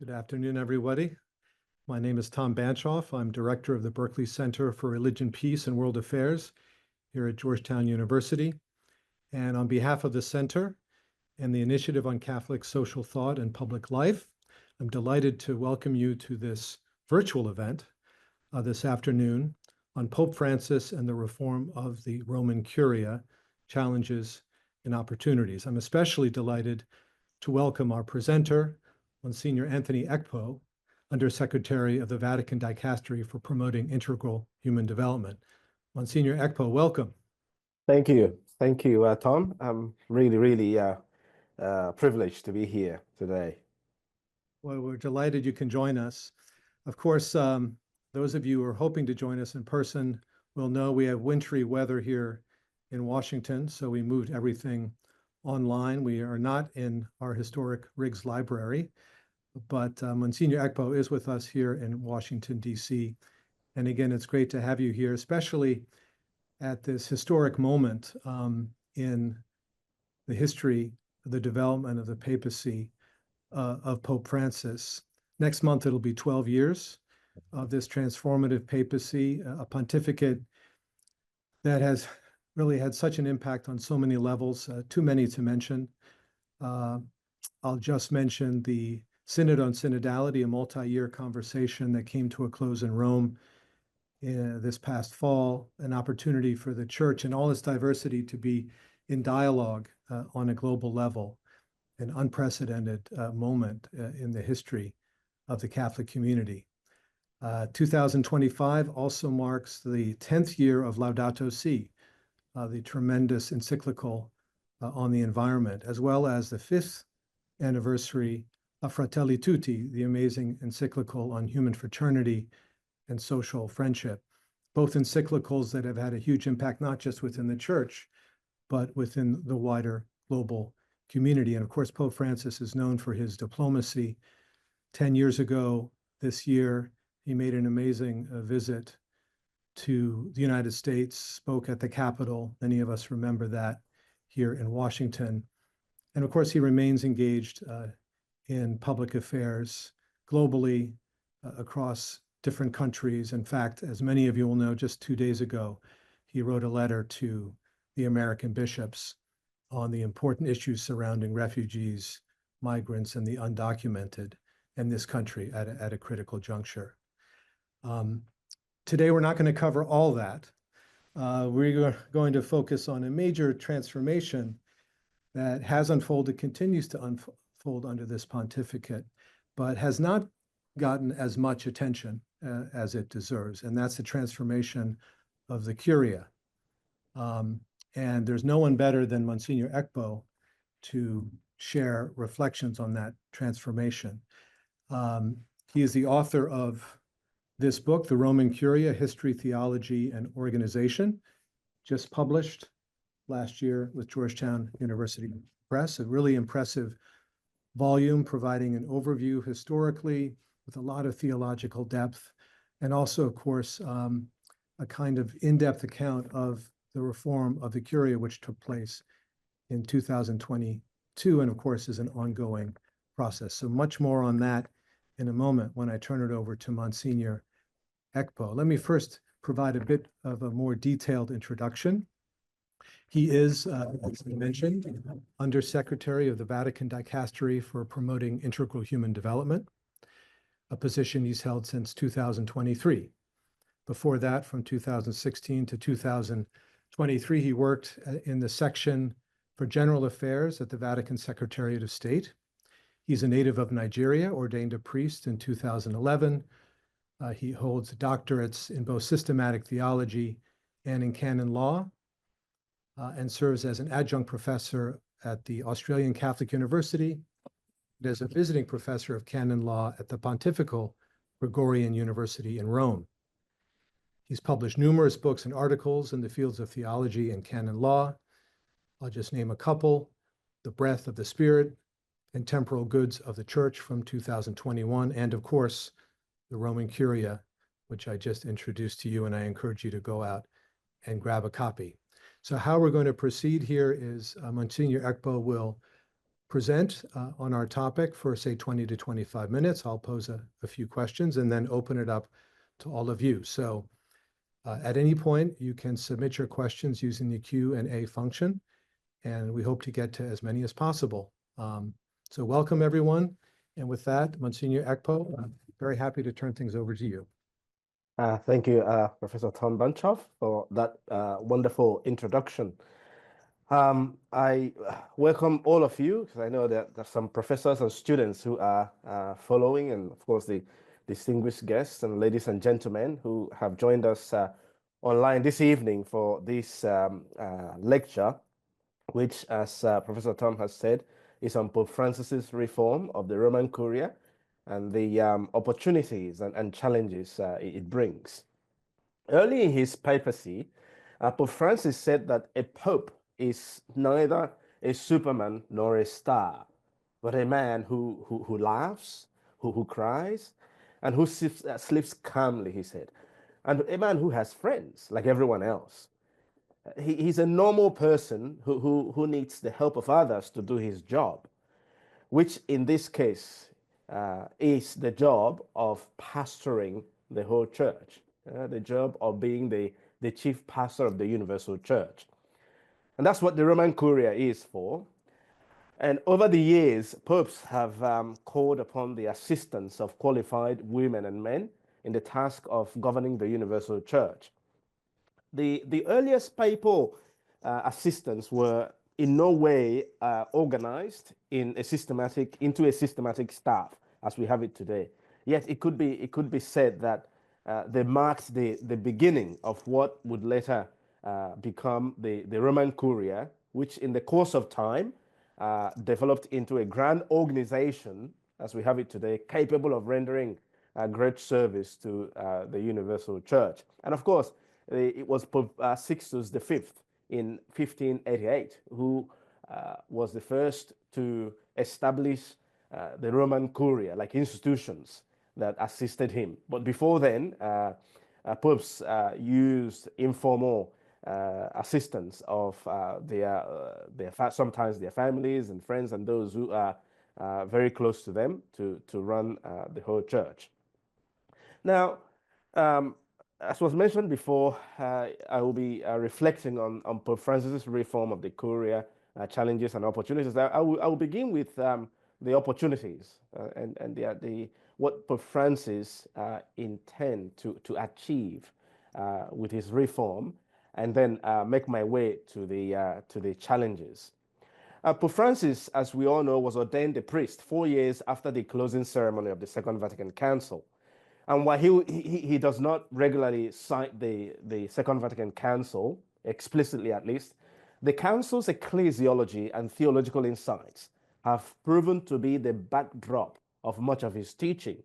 Good afternoon, everybody. My name is Tom Banchoff. I'm director of the Berkeley Center for Religion, Peace, and World Affairs here at Georgetown University. And on behalf of the center and the Initiative on Catholic Social Thought and Public Life, I'm delighted to welcome you to this virtual event this afternoon on Pope Francis and the reform of the Roman Curia, challenges and opportunities. I'm especially delighted to welcome our presenter, Monsignor Anthony Ekpo, Undersecretary of the Vatican Dicastery for Promoting Integral Human Development. Monsignor Ekpo, welcome. Thank you. Thank you, Tom. I'm really privileged to be here today. Well, we're delighted you can join us. Of course, those of you who are hoping to join us in person will know we have wintry weather here in Washington, so we moved everything online. We are not in our historic Riggs Library, but Monsignor Ekpo is with us here in Washington, D.C. And again, it's great to have you here, especially at this historic moment in the history of the development of the papacy of Pope Francis. Next month, it'll be 12 years of this transformative papacy, a pontificate that has really had such an impact on so many levels, too many to mention. I'll just mention the Synod on Synodality, a multi-year conversation that came to a close in Rome this past fall, an opportunity for the church and all its diversity to be in dialogue on a global level, an unprecedented moment in the history of the Catholic community. 2025 also marks the 10th year of Laudato Si, the tremendous encyclical on the environment, as well as the 5th anniversary of Fratelli Tutti, the amazing encyclical on human fraternity and social friendship, both encyclicals that have had a huge impact, not just within the church, but within the wider global community. And of course, Pope Francis is known for his diplomacy. 10 years ago this year, he made an amazing visit to the United States, spoke at the Capitol. Many of us remember that here in Washington. And of course, he remains engaged in public affairs globally across different countries. In fact, as many of you will know, just 2 days ago, he wrote a letter to the American bishops on the important issues surrounding refugees, migrants, and the undocumented in this country at a critical juncture. Today, we're not going to cover all that. We're going to focus on a major transformation that has unfolded, continues to unfold under this pontificate, but has not gotten as much attention as it deserves, and that's the transformation of the Curia. And there's no one better than Monsignor Ekpo to share reflections on that transformation. He is the author of this book, The Roman Curia, History, Theology, and Organization, just published last year with Georgetown University Press, a really impressive volume providing an overview historically with a lot of theological depth, and also, of course, a kind of in-depth account of the reform of the Curia, which took place in 2022, and of course is an ongoing process. So much more on that in a moment when I turn it over to Monsignor Ekpo. Let me first provide a bit of a more detailed introduction. He is, as I mentioned, Undersecretary of the Vatican Dicastery for Promoting Integral Human Development, a position he's held since 2023. Before that, from 2016 to 2023, he worked in the section for General Affairs at the Vatican Secretariat of State. He's a native of Nigeria, ordained a priest in 2011. He holds doctorates in both systematic theology and in canon law, and serves as an adjunct professor at the Australian Catholic University, and as a visiting professor of canon law at the Pontifical Gregorian University in Rome. He's published numerous books and articles in the fields of theology and canon law. I'll just name a couple: The Breath of the Spirit and Temporal Goods of the Church from 2021, and of course, The Roman Curia, which I just introduced to you, and I encourage you to go out and grab a copy. So how we're going to proceed here is Monsignor Ekpo will present on our topic for, say, 20 to 25 minutes. I'll pose a few questions and then open it up to all of you. So at any point, you can submit your questions using the Q&A function, and we hope to get to as many as possible. So welcome, everyone. And with that, Monsignor Ekpo, I'm very happy to turn things over to you. Thank you, Professor Tom Banchoff, for that wonderful introduction. I welcome all of you, because I know that there's some professors and students who are following, and of course the distinguished guests and ladies and gentlemen who have joined us online this evening for this lecture, which, as Professor Tom has said, is on Pope Francis's reform of the Roman Curia and the opportunities and challenges it brings. Early in his papacy, Pope Francis said that a pope is neither a superman nor a star, but a man who laughs, who cries, and who sleeps calmly, he said, and a man who has friends like everyone else. He's a normal person who needs the help of others to do his job, which in this case is the job of pastoring the whole church, the job of being the chief pastor of the universal church. And that's what the Roman Curia is for. And over the years, popes have called upon the assistance of qualified women and men in the task of governing the universal church. The earliest papal assistants were in no way organized into a systematic staff as we have it today. Yet it could be said that they marked the beginning of what would later become the Roman Curia, which in the course of time developed into a grand organization as we have it today, capable of rendering great service to the universal church. And of course, it was Pope Sixtus V in 1588 who was the first to establish the Roman Curia, like institutions that assisted him. But before then, popes used informal assistance of sometimes their families and friends and those who are very close to them to run the whole church. Now, as was mentioned before, I will be reflecting on Pope Francis's reform of the Curia, challenges and opportunities. I will begin with the opportunities and what Pope Francis intend to achieve with his reform, and then make my way to the challenges. Pope Francis, as we all know, was ordained a priest 4 years after the closing ceremony of the Second Vatican Council. And while he does not regularly cite the Second Vatican Council, explicitly at least, the Council's ecclesiology and theological insights have proven to be the backdrop of much of his teaching.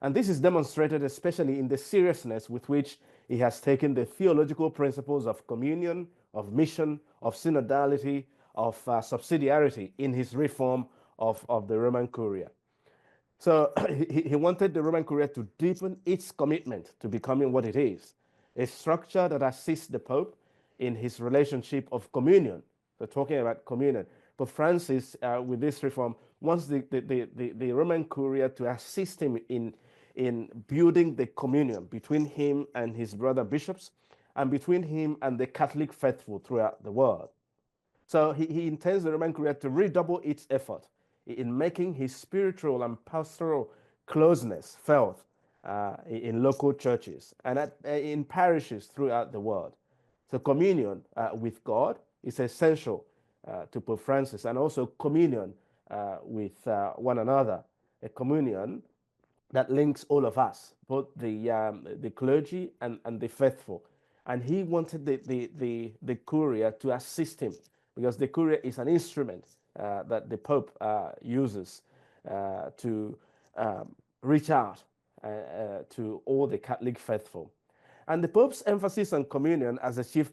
And this is demonstrated especially in the seriousness with which he has taken the theological principles of communion, of mission, of synodality, of subsidiarity in his reform of the Roman Curia. So he wanted the Roman Curia to deepen its commitment to becoming what it is, a structure that assists the Pope in his relationship of communion. So talking about communion, Pope Francis, with this reform, wants the Roman Curia to assist him in building the communion between him and his brother bishops, and between him and the Catholic faithful throughout the world. So he intends the Roman Curia to redouble its effort in making his spiritual and pastoral closeness felt in local churches and in parishes throughout the world. So communion with God is essential to Pope Francis, and also communion with one another, a communion that links all of us, both the clergy and the faithful. And he wanted the Curia to assist him, because the Curia is an instrument that the Pope uses to reach out to all the Catholic faithful. And the Pope's emphasis on communion as the chief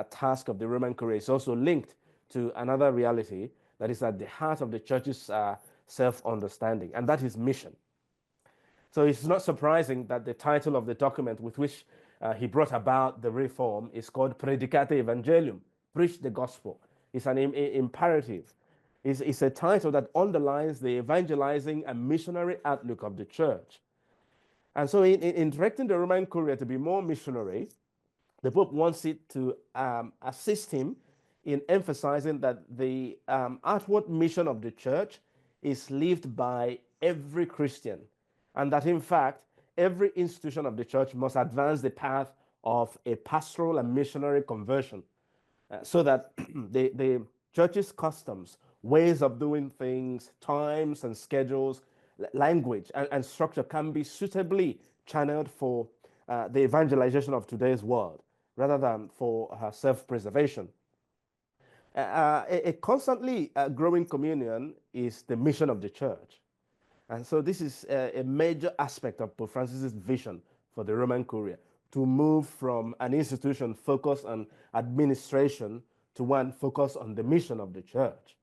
task of the Roman Curia is also linked to another reality that is at the heart of the Church's self-understanding, and that is mission. So it's not surprising that the title of the document with which he brought about the reform is called Predicate Evangelium, Preach the Gospel. It's an imperative. It's a title that underlines the evangelizing and missionary outlook of the church. And so, in directing the Roman Curia to be more missionary, the Pope wants it to assist him in emphasizing that the outward mission of the church is lived by every Christian, and that in fact, every institution of the church must advance the path of a pastoral and missionary conversion, so that the church's customs, ways of doing things, times and schedules, language and structure can be suitably channeled for the evangelization of today's world rather than for self-preservation. A constantly growing communion is the mission of the church. And so this is a major aspect of Pope Francis's vision for the Roman Curia, to move from an institution focused on administration to one focused on the mission of the church.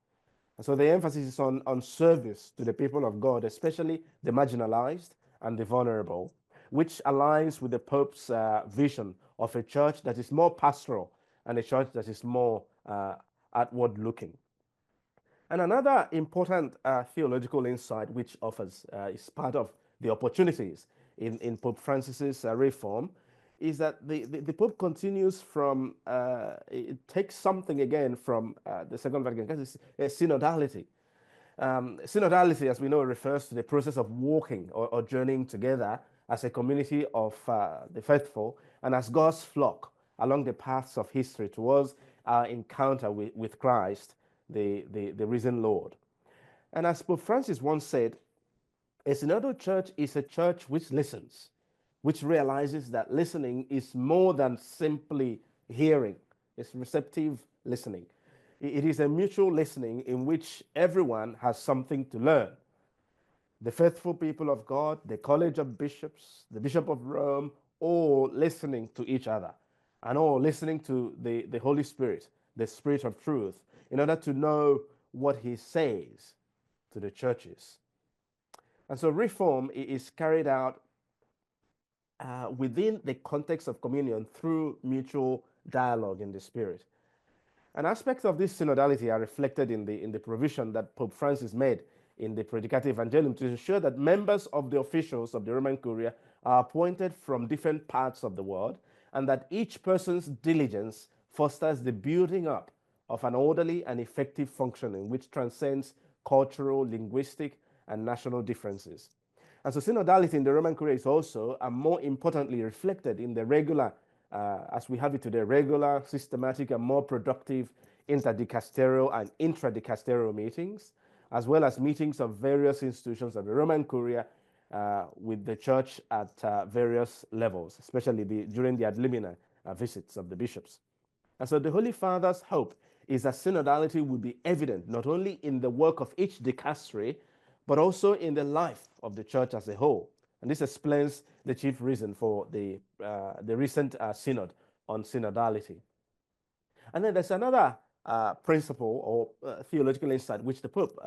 And so the emphasis is on service to the people of God, especially the marginalized and the vulnerable, which aligns with the Pope's vision of a church that is more pastoral and a church that is more outward looking. And another important theological insight which offers is part of the opportunities in Pope Francis's reform is that the Pope continues from, it takes something again from the Second Vatican Council, synodality. Synodality, as we know, refers to the process of walking or journeying together as a community of the faithful and as God's flock along the paths of history towards our encounter with Christ, the risen Lord. And as Pope Francis once said, a synodal church is a church which listens, which realizes that listening is more than simply hearing. It's receptive listening. It is a mutual listening in which everyone has something to learn. The faithful people of God, the College of Bishops, the Bishop of Rome, all listening to each other and all listening to the Holy Spirit, the Spirit of truth, in order to know what he says to the churches. And so reform is carried out within the context of communion through mutual dialogue in the Spirit. And aspects of this synodality are reflected in the provision that Pope Francis made in the Predicate Evangelium to ensure that members of the officials of the Roman Curia are appointed from different parts of the world, and that each person's diligence fosters the building up of an orderly and effective functioning which transcends cultural, linguistic, and national differences. And so synodality in the Roman Curia is also, and more importantly, reflected in the regular, as we have it today, regular, systematic, and more productive interdicasterial and intradicasterial meetings, as well as meetings of various institutions of the Roman Curia with the church at various levels, especially during the ad limina visits of the bishops. And so the Holy Father's hope is that synodality will be evident not only in the work of each dicastery, but also in the life of the church as a whole. And this explains the chief reason for the recent synod on synodality. And then there's another principle or theological insight which the Pope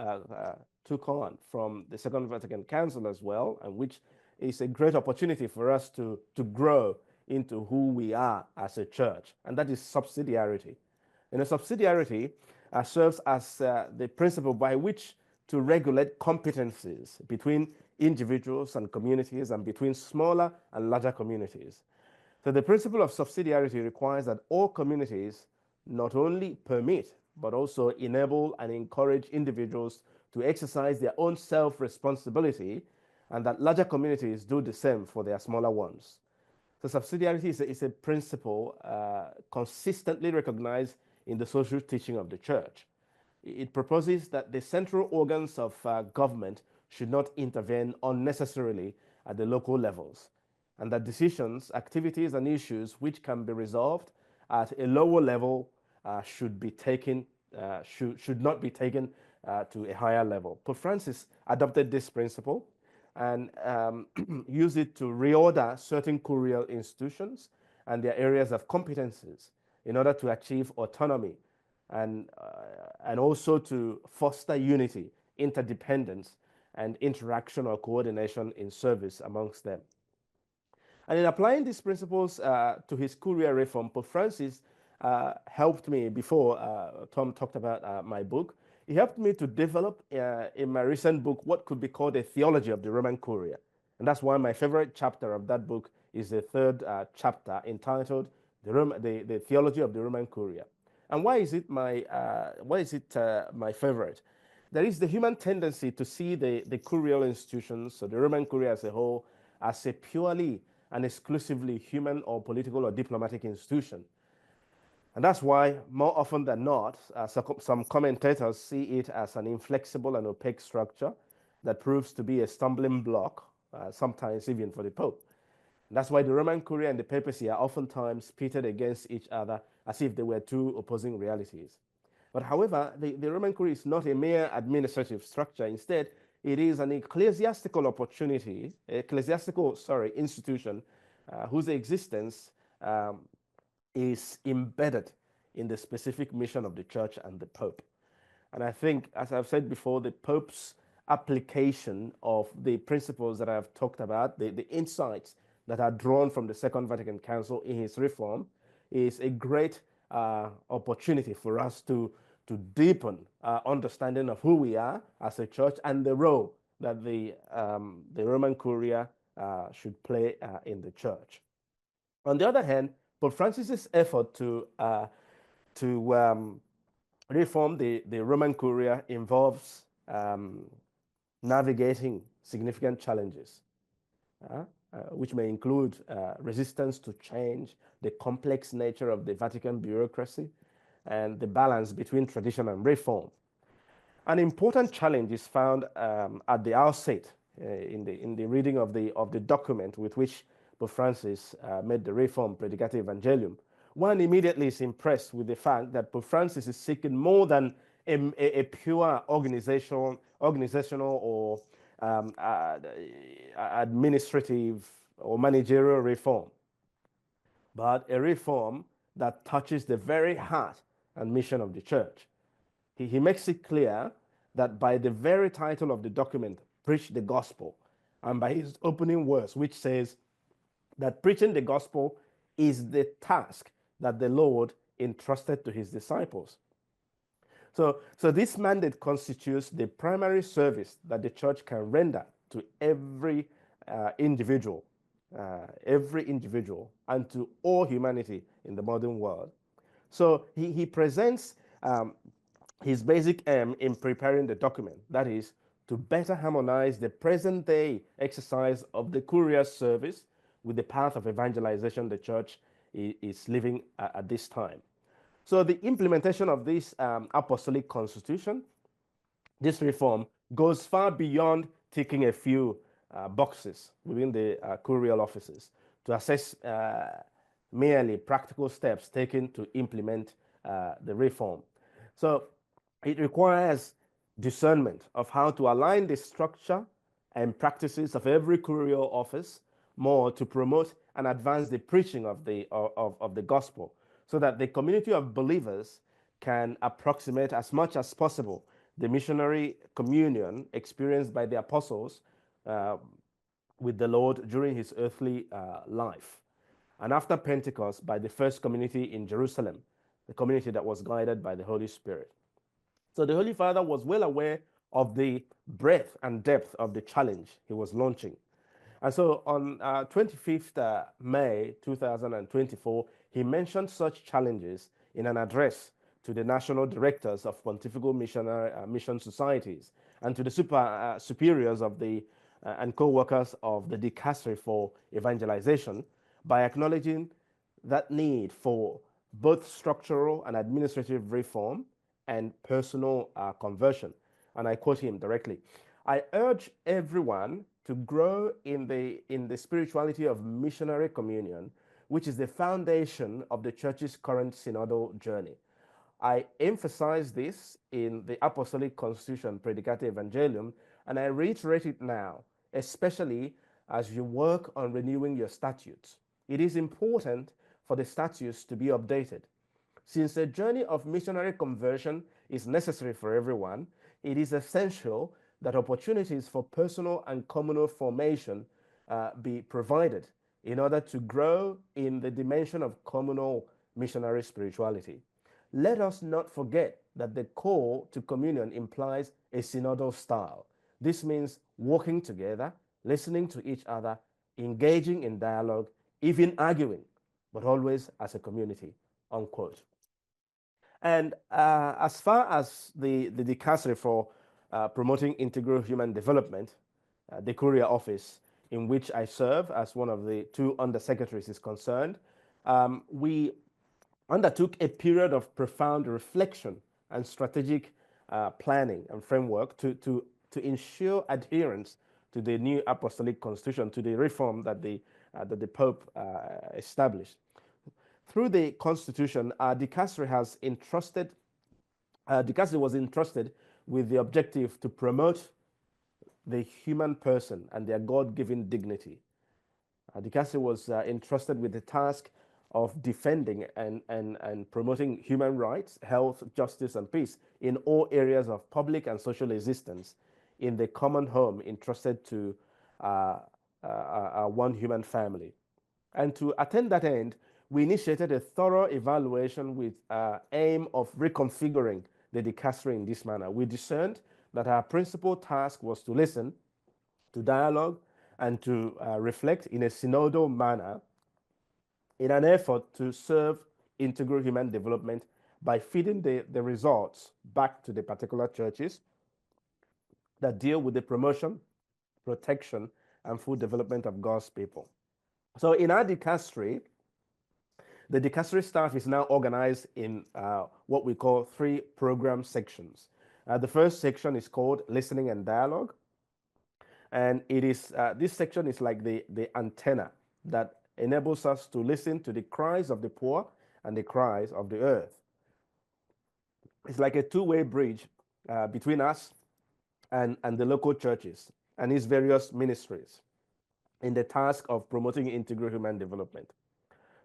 took on from the Second Vatican Council as well, and which is a great opportunity for us to grow into who we are as a church, and that is subsidiarity. Subsidiarity serves as the principle by which to regulate competencies between individuals and communities and between smaller and larger communities. So the principle of subsidiarity requires that all communities not only permit, but also enable and encourage individuals to exercise their own self-responsibility, and that larger communities do the same for their smaller ones. So subsidiarity is a principle consistently recognized in the social teaching of the church. It proposes that the central organs of government should not intervene unnecessarily at the local levels, and that decisions, activities, and issues which can be resolved at a lower level should not be taken to a higher level. Pope Francis adopted this principle and used it to reorder certain curial institutions and their areas of competences in order to achieve autonomy and also to foster unity, interdependence, and interaction or coordination in service amongst them. And in applying these principles to his Curia reform, Pope Francis helped me before Tom talked about my book, he helped me to develop in my recent book what could be called a theology of the Roman Curia. And that's why my favorite chapter of that book is the third chapter entitled the Theology of the Roman Curia. And why is it my favorite? There is the human tendency to see the curial institutions, so the Roman Curia as a whole, as a purely and exclusively human or political or diplomatic institution. And that's why, more often than not, some commentators see it as an inflexible and opaque structure that proves to be a stumbling block, sometimes even for the Pope. And that's why the Roman Curia and the papacy are oftentimes pitted against each other as if they were two opposing realities. But however, the Roman Curia is not a mere administrative structure. Instead, it is an ecclesiastical institution whose existence is embedded in the specific mission of the church and the Pope. And I think, as I've said before, the Pope's application of the principles that I've talked about, the insights that are drawn from the Second Vatican Council in his reform, is a great opportunity for us to deepen our understanding of who we are as a church and the role that the Roman Curia should play in the church. On the other hand, Pope Francis's effort to reform the Roman Curia involves navigating significant challenges, which may include resistance to change, the complex nature of the Vatican bureaucracy, and the balance between tradition and reform. An important challenge is found at the outset in the reading of the document with which Pope Francis made the Reform Praedicate Evangelium. One immediately is impressed with the fact that Pope Francis is seeking more than a pure organizational or administrative or managerial reform, but a reform that touches the very heart and mission of the church. He makes it clear that by the very title of the document, Preach the Gospel, and by his opening words, which says that preaching the gospel is the task that the Lord entrusted to his disciples. So this mandate constitutes the primary service that the church can render to every individual, and to all humanity in the modern world. So he presents his basic aim in preparing the document, that is, to better harmonize the present-day exercise of the Curia's service with the path of evangelization the church is living at this time. So the implementation of this apostolic constitution, this reform, goes far beyond ticking a few boxes within the curial offices to assess merely practical steps taken to implement the reform. So it requires discernment of how to align the structure and practices of every curial office more to promote and advance the preaching of the gospel, so that the community of believers can approximate as much as possible the missionary communion experienced by the apostles with the Lord during his earthly life, and after Pentecost by the first community in Jerusalem, the community that was guided by the Holy Spirit. So the Holy Father was well aware of the breadth and depth of the challenge he was launching. And so on 25th May 2024, he mentioned such challenges in an address to the national directors of pontifical mission societies and to the superiors of the and co-workers of the Dicastery for Evangelization, by acknowledging that need for both structural and administrative reform and personal conversion. And I quote him directly: "I urge everyone to grow in the spirituality of missionary communion, which is the foundation of the church's current synodal journey. I emphasize this in the Apostolic Constitution Praedicate Evangelium, and I reiterate it now, especially as you work on renewing your statutes. It is important for the statutes to be updated. Since a journey of missionary conversion is necessary for everyone, it is essential that opportunities for personal and communal formation be provided in order to grow in the dimension of communal missionary spirituality. let us not forget that the call to communion implies a synodal style. This means walking together, listening to each other, engaging in dialogue, even arguing, but always as a community, unquote. And as far as the dicastery for promoting integral human development, the Courier office in which I serve as one of the 2 undersecretaries is concerned, we undertook a period of profound reflection and strategic planning and framework to ensure adherence to the new apostolic constitution, to the reform that the Pope established. Through the constitution, dicastery was entrusted with the objective to promote the human person and their God-given dignity. Dicastery was entrusted with the task of defending and promoting human rights, health, justice, and peace in all areas of public and social existence in the common home entrusted to one human family. And to attain that end, we initiated a thorough evaluation with aim of reconfiguring the dicastery in this manner. We discerned that our principal task was to listen, to dialogue, and to reflect in a synodal manner in an effort to serve integral human development by feeding the results back to the particular churches that deal with the promotion, protection, and full development of God's people. So in our dicastery, the dicastery staff is now organized in what we call 3 program sections. The first section is called Listening and Dialogue. And it is this section is like the antenna that enables us to listen to the cries of the poor and the cries of the earth. It's like a 2-way bridge between us and the local churches and its various ministries in the task of promoting integral human development.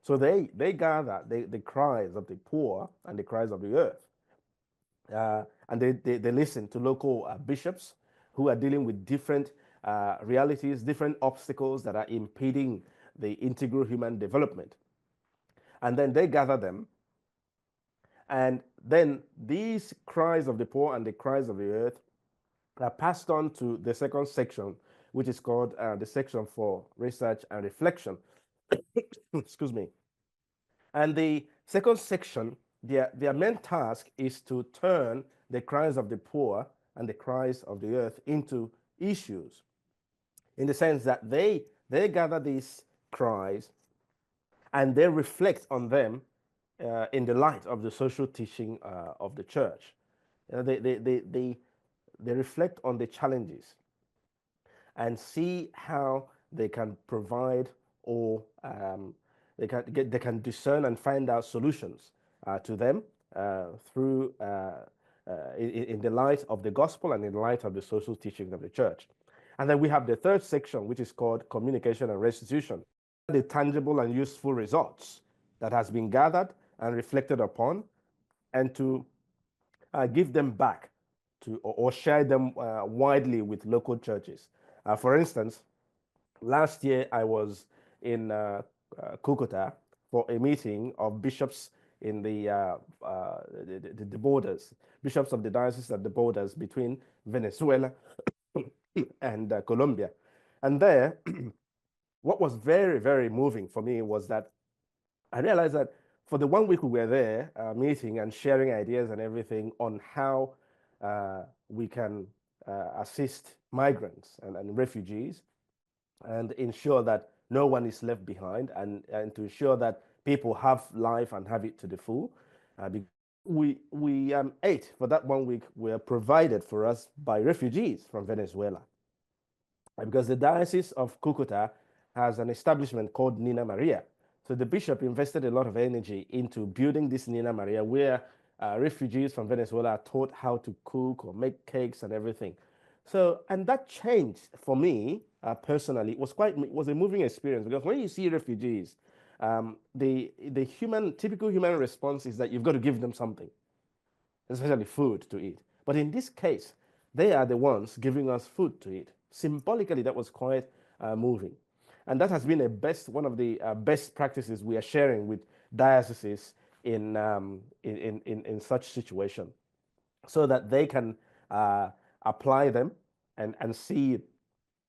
So they gather the cries of the poor and the cries of the earth. And they listen to local bishops who are dealing with different realities, different obstacles that are impeding the integral human development. And then they gather them. And then these cries of the poor and the cries of the earth are passed on to the second section, which is called the section for research and reflection. Excuse me. And the second section, their main task is to turn the cries of the poor and the cries of the earth into issues, in the sense that they gather these cries and they reflect on them in the light of the social teaching of the church. They reflect on the challenges and see how they can provide or they can discern and find out solutions to them through in the light of the gospel and in the light of the social teaching of the church. And then we have the third section, which is called communication and restitution. The tangible and useful results that has been gathered and reflected upon, and to give them back to or share them widely with local churches. For instance, last year I was in Cucuta for a meeting of bishops in the borders, bishops of the diocese at the borders between Venezuela and Colombia. And there, what was very, very moving for me was that I realized that for the 1 week we were there meeting and sharing ideas and everything on how we can assist migrants and refugees and ensure that no one is left behind, and to ensure that people have life and have it to the full. We ate for that 1 week were provided for us by refugees from Venezuela. Because the Diocese of Cucuta has an establishment called Nina Maria. So the bishop invested a lot of energy into building this Nina Maria, where refugees from Venezuela are taught how to cook or make cakes and everything. So, and that changed for me personally. It was a moving experience, because when you see refugees, the typical human response is that you've got to give them something, especially food to eat. But in this case, they are the ones giving us food to eat. Symbolically, that was quite moving. And that has been one of the best practices we are sharing with dioceses in such situation, so that they can apply them and see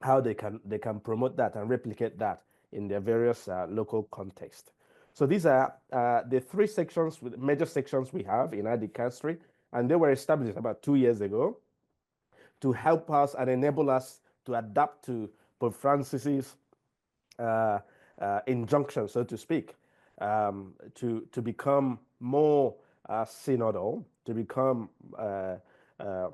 how they can promote that and replicate that in their various local context. So these are the three sections, major sections we have in our dicastery, and they were established about 2 years ago to help us and enable us to adapt to Pope Francis's injunction, so to speak, to become more synodal, to become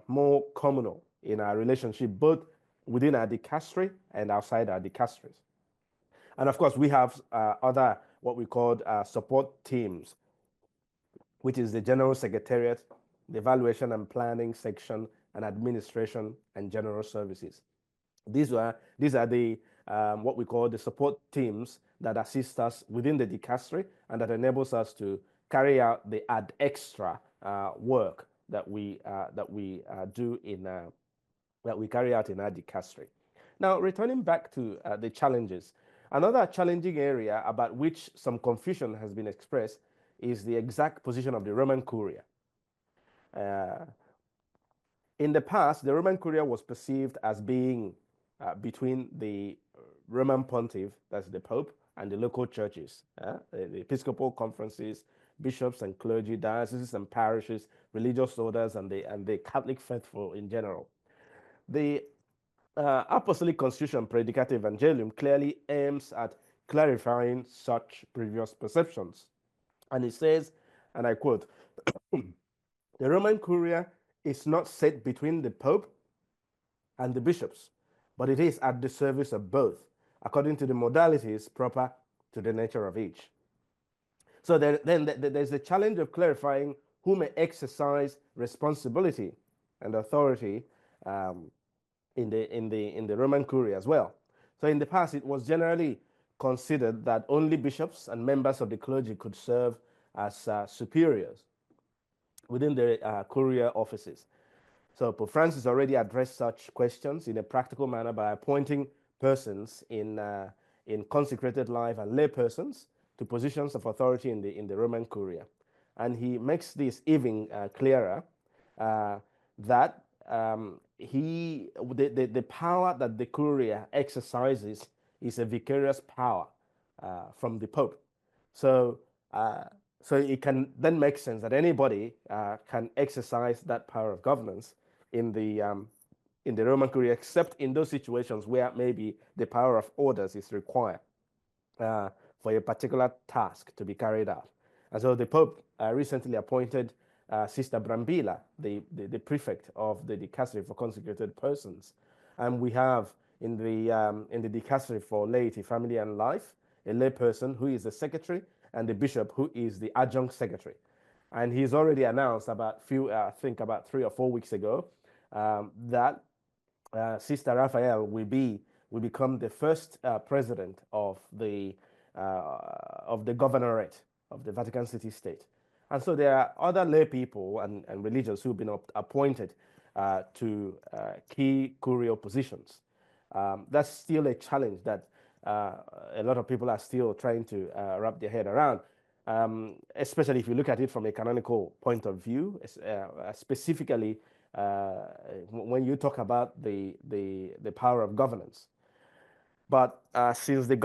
more communal in our relationship, both within our dicastery and outside our dicasteries. And of course, we have other what we call support teams, which is the General Secretariat, the Evaluation and Planning section, and Administration and General Services. These are the what we call the support teams that assist us within the dicastery and that enables us to carry out the ad extra work that we do in that we carry out in our dicastery. Now, returning back to the challenges, another challenging area about which some confusion has been expressed is the exact position of the Roman Curia. In the past, the Roman Curia was perceived as being between the Roman Pontiff, that's the Pope, and the local churches, the Episcopal conferences, bishops and clergy, dioceses and parishes, religious orders, and the Catholic faithful in general. The Apostolic Constitution Praedicate Evangelium clearly aims at clarifying such previous perceptions. And it says, and I quote, the Roman Curia is not set between the Pope and the bishops, but it is at the service of both, according to the modalities proper to the nature of each. So then there's the challenge of clarifying who may exercise responsibility and authority in the Roman Curia as well. So in the past, it was generally considered that only bishops and members of the clergy could serve as superiors within the Curia offices. So Pope Francis already addressed such questions in a practical manner by appointing persons in consecrated life and lay persons to positions of authority in the Roman Curia. And he makes this even clearer that the power that the Curia exercises is a vicarious power from the Pope. So it can then make sense that anybody can exercise that power of governance in the Roman Curia, except in those situations where maybe the power of orders is required for a particular task to be carried out. And so the Pope recently appointed Sister Brambilla, the prefect of the dicastery for consecrated persons. And we have in the dicastery for laity, family, and life, a lay person who is the secretary, and the bishop who is the adjunct secretary. And he's already announced I think about 3 or 4 weeks ago, that Sister Raphael will become the first president of the governorate of the Vatican City State. And so there are other lay people and religions who've been appointed to key curial positions. That's still a challenge that a lot of people are still trying to wrap their head around, especially if you look at it from a canonical point of view, specifically when you talk about the power of governance. But since the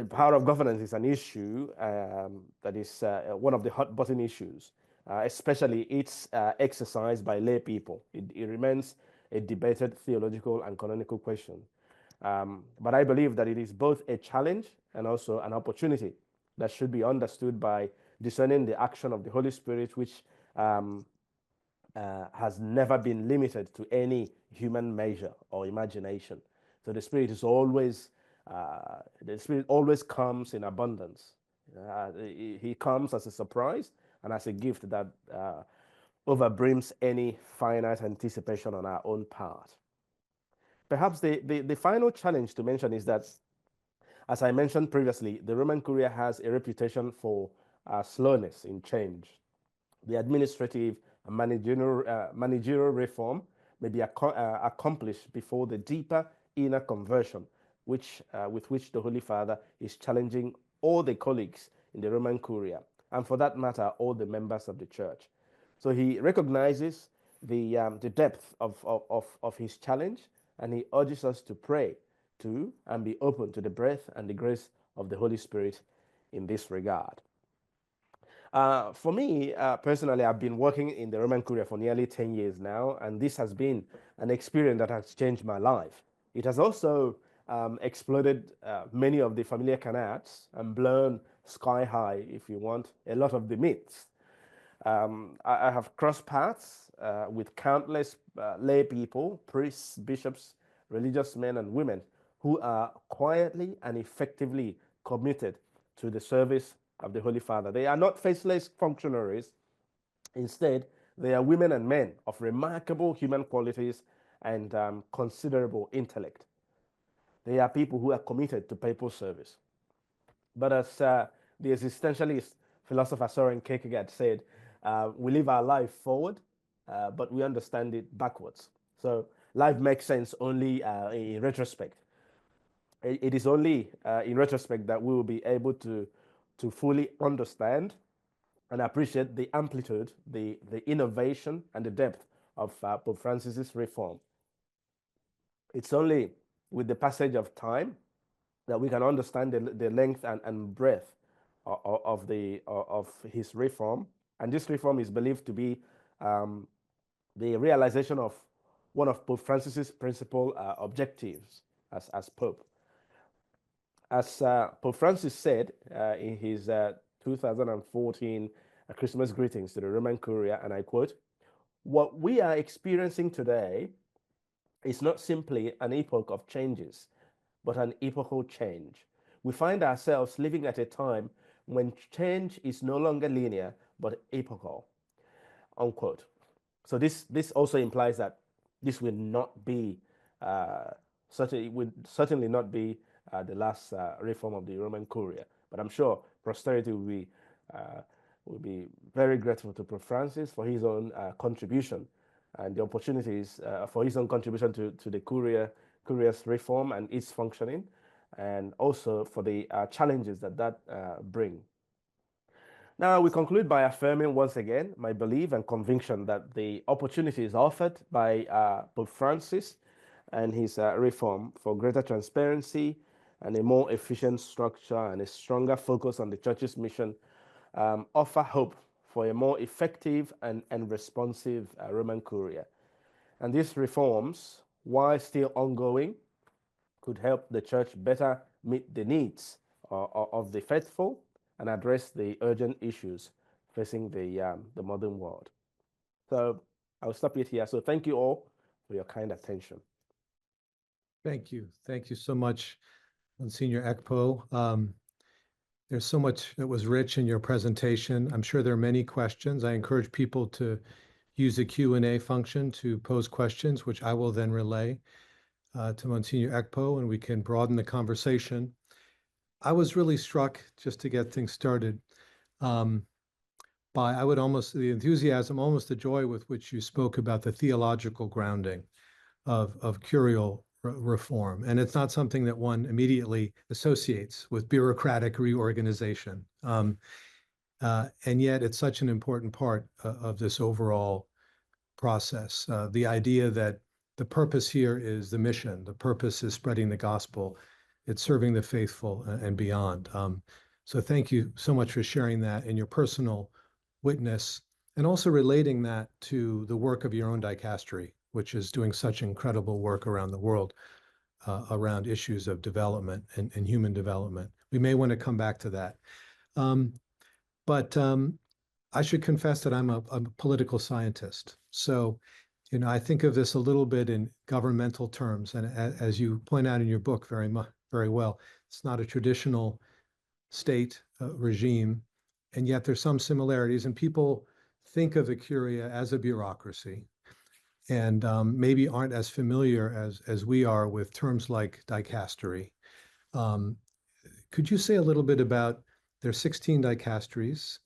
power of governance is an issue that is one of the hot button issues, especially its exercise by lay people, it remains a debated theological and canonical question. But I believe that it is both a challenge and also an opportunity that should be understood by discerning the action of the Holy Spirit, which has never been limited to any human measure or imagination. So the Spirit is always, comes in abundance. He comes as a surprise and as a gift that overbrims any finite anticipation on our own part. Perhaps the final challenge to mention is that, as I mentioned previously, the Roman Curia has a reputation for slowness in change. The administrative and managerial reform may be accomplished before the deeper inner conversion, with which the Holy Father is challenging all the colleagues in the Roman Curia. and for that matter, all the members of the church. So he recognizes the depth of his challenge, and he urges us to pray to and be open to the breath and the grace of the Holy Spirit in this regard. For me, personally, I've been working in the Roman Curia for nearly 10 years now, and this has been an experience that has changed my life. It has also exploded many of the familiar canards and blown sky high, if you want, a lot of the myths. I have crossed paths with countless lay people, priests, bishops, religious men and women who are quietly and effectively committed to the service of the Holy Father. They are not faceless functionaries. Instead, they are women and men of remarkable human qualities and considerable intellect. They are people who are committed to papal service. But as the existentialist philosopher Søren Kierkegaard said, we live our life forward, but we understand it backwards. So life makes sense only in retrospect. It is only in retrospect that we will be able to fully understand and appreciate the amplitude, the innovation, and the depth of Pope Francis's reform. It's only with the passage of time that we can understand the length and breadth of his reform. And this reform is believed to be the realization of one of Pope Francis's principal objectives as Pope. As Pope Francis said in his 2014 Christmas greetings to the Roman Curia, and I quote, "What we are experiencing today is not simply an epoch of changes, but an epochal change. We find ourselves living at a time when change is no longer linear, but epochal," unquote. So this also implies that this will not be, certainly not be the last reform of the Roman Curia. But I'm sure posterity will be very grateful to Pope Francis for his own contribution and the opportunities for his own contribution to the Curia's reform and its functioning, and also for the challenges that bring. Now, we conclude by affirming once again my belief and conviction that the opportunities offered by Pope Francis and his reform for greater transparency and a more efficient structure and a stronger focus on the Church's mission offer hope for a more effective and responsive Roman Curia. And these reforms, while still ongoing, could help the Church better meet the needs of the faithful and address the urgent issues facing the modern world. So I'll stop it here. So thank you all for your kind attention. Thank you. Thank you so much, Monsignor Ekpo. There's so much that was rich in your presentation. I'm sure there are many questions. I encourage people to use the Q&A function to pose questions, which I will then relay to Monsignor Ekpo, and we can broaden the conversation. I was really struck, just to get things started, by the enthusiasm, almost the joy with which you spoke about the theological grounding of curial reform. And it's not something that one immediately associates with bureaucratic reorganization. And yet it's such an important part of this overall process. The idea that the purpose here is the mission, the purpose is spreading the gospel, it's serving the faithful and beyond. So thank you so much for sharing that in your personal witness, and also relating that to the work of your own dicastery, which is doing such incredible work around the world around issues of development and human development. We may want to come back to that. But I should confess that I'm a political scientist. So, you know, I think of this a little bit in governmental terms. And as you point out in your book very well, it's not a traditional state regime, and yet there's some similarities. And people think of the Curia as a bureaucracy, and maybe aren't as familiar as we are with terms like dicastery. Could you say a little bit about there's 16 dicasteries?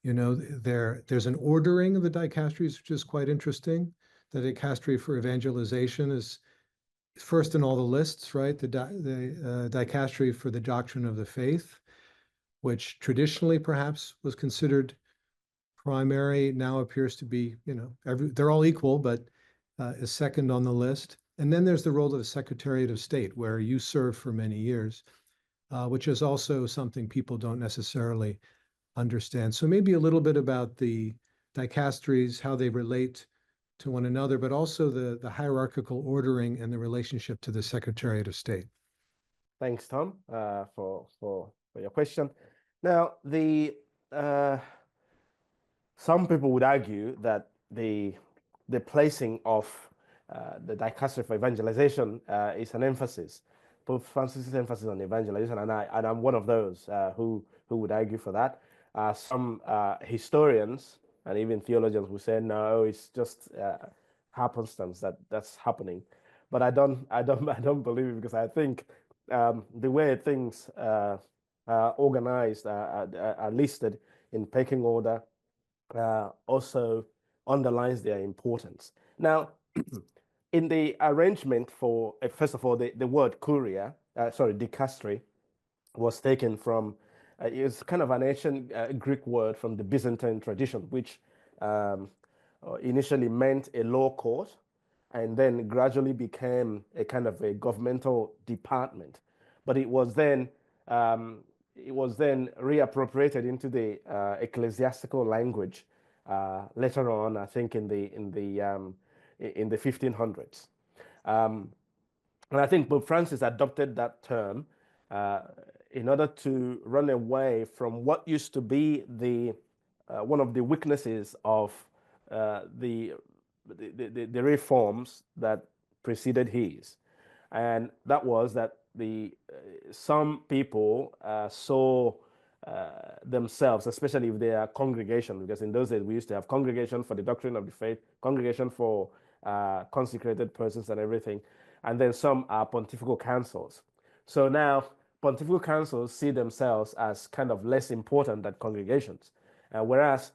You know, there's an ordering of the dicasteries, which is quite interesting. The dicastery for evangelization is first in all the lists, right? The dicastery for the doctrine of the faith which traditionally perhaps was considered primary, now appears to be, they're all equal, but is second on the list. And then there's the role of the Secretariat of State, where you served for many years, which is also something people don't necessarily understand. So maybe a little bit about the dicasteries, how they relate to one another, but also the hierarchical ordering and the relationship to the Secretariat of State. Thanks, Tom, for your question. Now, some people would argue that the placing of the dicastery for evangelization is an emphasis. Pope Francis's emphasis on evangelization, and I'm one of those who would argue for that. Some historians and even theologians will say no, it's just happenstance that's happening. But I don't believe it, because I think the way things are organized, are listed in pecking order, also underlines their importance. Now, in the arrangement for, first of all, the word curia, dicastery, was taken from, it's kind of an ancient Greek word from the Byzantine tradition, which initially meant a law court, and then gradually became a kind of a governmental department. But it was then reappropriated into the ecclesiastical language later on, I think in the 1500s. And I think Pope Francis adopted that term in order to run away from what used to be one of the weaknesses of the reforms that preceded his, and that was that some people saw themselves, especially if they are congregation, because in those days we used to have congregation for the doctrine of the faith, congregation for consecrated persons and everything, and then some are pontifical councils. So now pontifical councils see themselves as kind of less important than congregations, whereas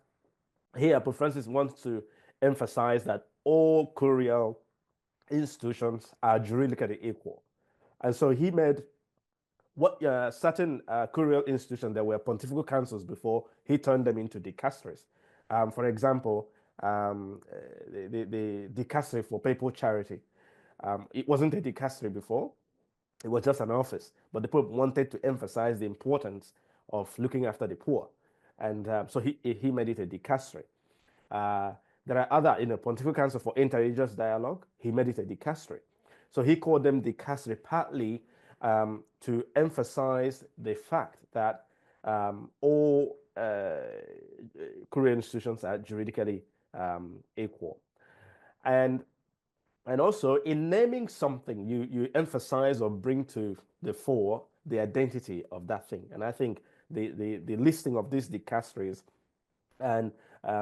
here Pope Francis wants to emphasize that all curial institutions are juridically equal. And so he made what certain curial institutions that were pontifical councils before, he turned them into dicasteries. For example, the dicastery for papal charity. It wasn't a dicastery before, it was just an office, but the Pope wanted to emphasize the importance of looking after the poor. And so he made it a dicastery. There are other, Pontifical Council for Interreligious Dialogue, he made it a dicastery. So he called them dicastery partly to emphasize the fact that all curial institutions are juridically equal. And also in naming something, you emphasize or bring to the fore the identity of that thing. And I think the listing of these dicasteries, and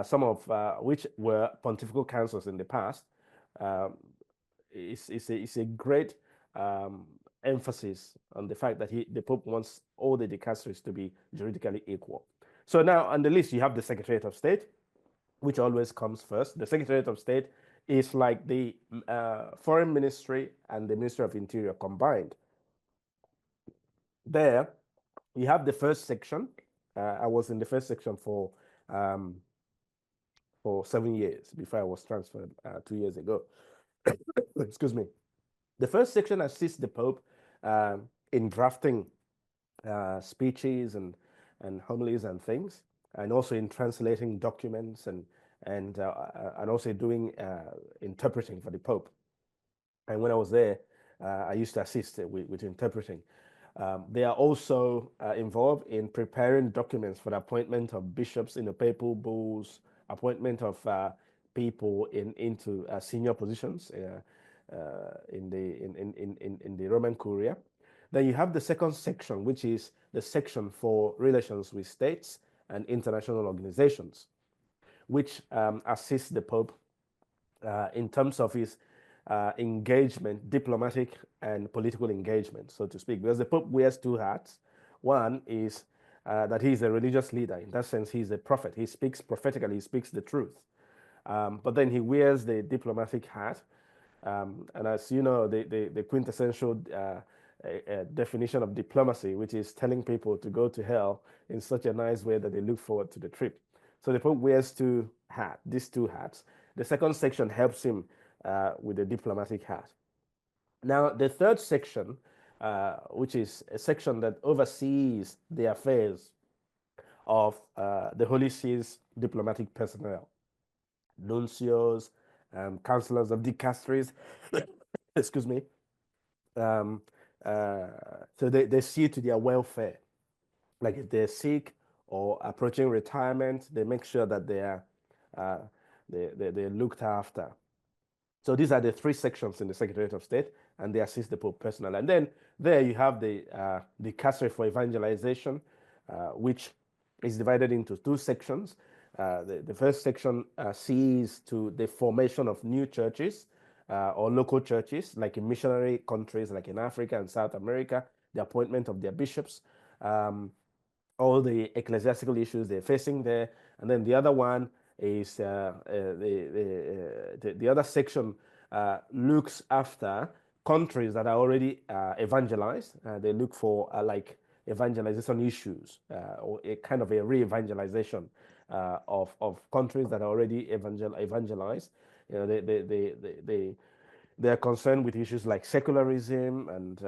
some of which were pontifical councils in the past, is a great emphasis on the fact that the Pope wants all the dicasteries to be juridically equal. So now on the list, you have the Secretariat of State, which always comes first. The Secretariat of State is like the Foreign Ministry and the Ministry of Interior combined. There, you have the first section. I was in the first section for 7 years before I was transferred 2 years ago. Excuse me. The first section assists the Pope in drafting speeches and homilies and things, and also in translating documents and also doing interpreting for the Pope. And when I was there, I used to assist with interpreting. They are also involved in preparing documents for the appointment of bishops in the papal bulls, appointment of people into senior positions in the Roman Curia. Then you have the second section, which is the section for relations with states and international organizations, which assists the Pope in terms of his engagement, diplomatic and political engagement, so to speak, because the Pope wears two hats. One is that he's a religious leader. In that sense, he's a prophet. He speaks prophetically, he speaks the truth. But then he wears the diplomatic hat. And as you know, the quintessential a definition of diplomacy, which is telling people to go to hell in such a nice way that they look forward to the trip. So the Pope wears these two hats. The second section helps him with the diplomatic hat. Now, the third section, which is a section that oversees the affairs of the Holy See's diplomatic personnel, nuncios, counselors of dicasteries, excuse me. So they see to their welfare. Like if they're sick or approaching retirement, they make sure that they're looked after. So these are the three sections in the Secretariat of State, and they assist the Pope personally. And then there you have the dicastery for evangelization, which is divided into two sections. The first section sees to the formation of new churches or local churches, like in missionary countries, like in Africa and South America, the appointment of their bishops, all the ecclesiastical issues they're facing there. And then the other one is the other section looks after countries that are already evangelized. They look for like evangelization issues or a kind of a re-evangelization of countries that are already evangelized. You know, they are concerned with issues like secularism and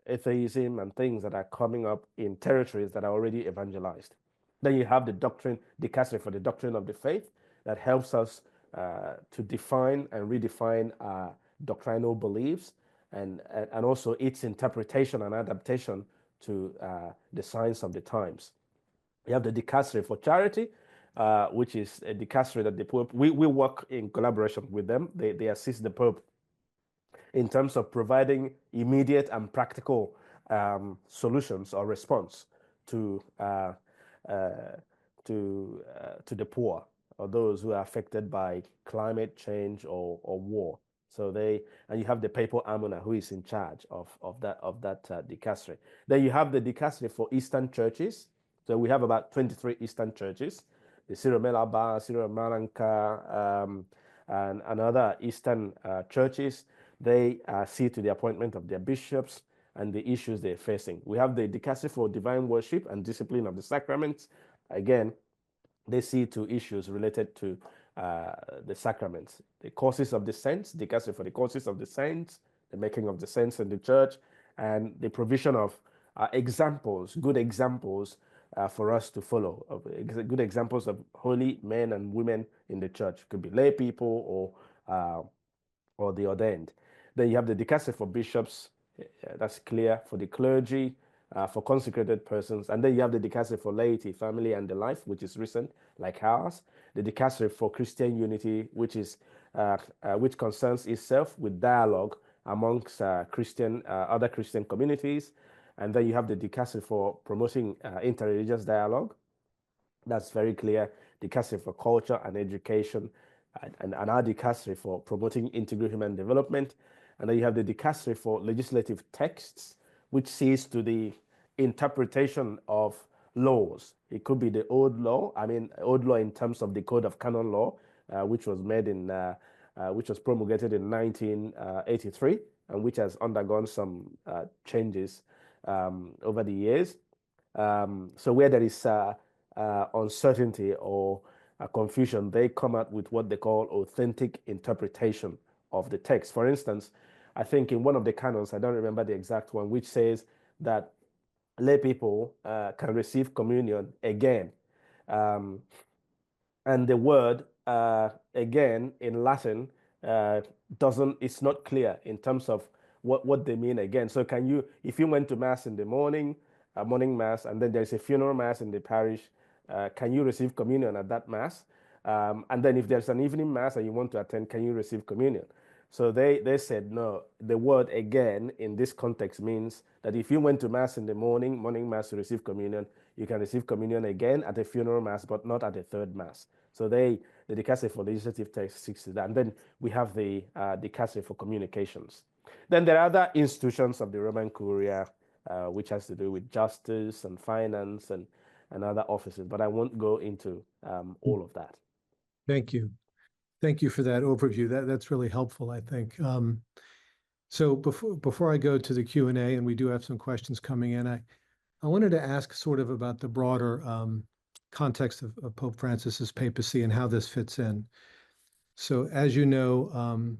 atheism and things that are coming up in territories that are already evangelized. Then you have the doctrine, dicastery for the doctrine of the faith, that helps us to define and redefine our doctrinal beliefs and also its interpretation and adaptation to the signs of the times. You have the dicastery for charity, which is a dicastery that the Pope, we work in collaboration with them. They assist the Pope in terms of providing immediate and practical solutions or response to the poor or those who are affected by climate change or war. So and you have the papal almoner who is in charge of that dicastery. Then you have the dicastery for Eastern churches. So we have about 23 Eastern churches, the Syro-Malabar, Syro-Malanka, and other Eastern churches. They see to the appointment of their bishops and the issues they're facing. We have the dicastery for divine worship and discipline of the sacraments. Again, they see to issues related to the sacraments. The causes of the saints, dicastery for the causes of the saints, the making of the saints in the church, and the provision of examples, good examples for us to follow, good examples of holy men and women in the church. It could be lay people or the ordained. Then you have the dicastery for bishops, that's clear, for the clergy, for consecrated persons. And then you have the dicastery for laity, family, and the life, which is recent, like ours. The dicastery for Christian unity, which concerns itself with dialogue amongst other Christian communities. And then you have the dicastery for promoting interreligious dialogue. That's very clear. Dicastery for culture and education, and our dicastery for promoting integral human development. And then you have the dicastery for legislative texts, which sees to the interpretation of laws. It could be the old law, old law in terms of the Code of Canon Law, which was promulgated in 1983, and which has undergone some changes over the years. So where there is uncertainty or confusion, they come out with what they call authentic interpretation of the text. For instance, I think in one of the canons, I don't remember the exact one, which says that lay people can receive communion again. And the word again in Latin it's not clear in terms of what they mean again. So if you went to mass in the morning mass, and then there's a funeral mass in the parish, can you receive communion at that mass? And then if there's an evening mass and you want to attend, can you receive communion? So they said, no, the word again in this context means that if you went to mass in the morning mass to receive communion, you can receive communion again at a funeral mass, but not at a third mass. So the dicastery for legislative text seeks that. And then we have the dicastery for communications. Then there are other institutions of the Roman Curia, which has to do with justice and finance and other offices, but I won't go into all of that. Thank you. Thank you for that overview. That's really helpful, I think. So before I go to the Q&A, and we do have some questions coming in, I wanted to ask sort of about the broader context of Pope Francis's papacy and how this fits in. So as you know,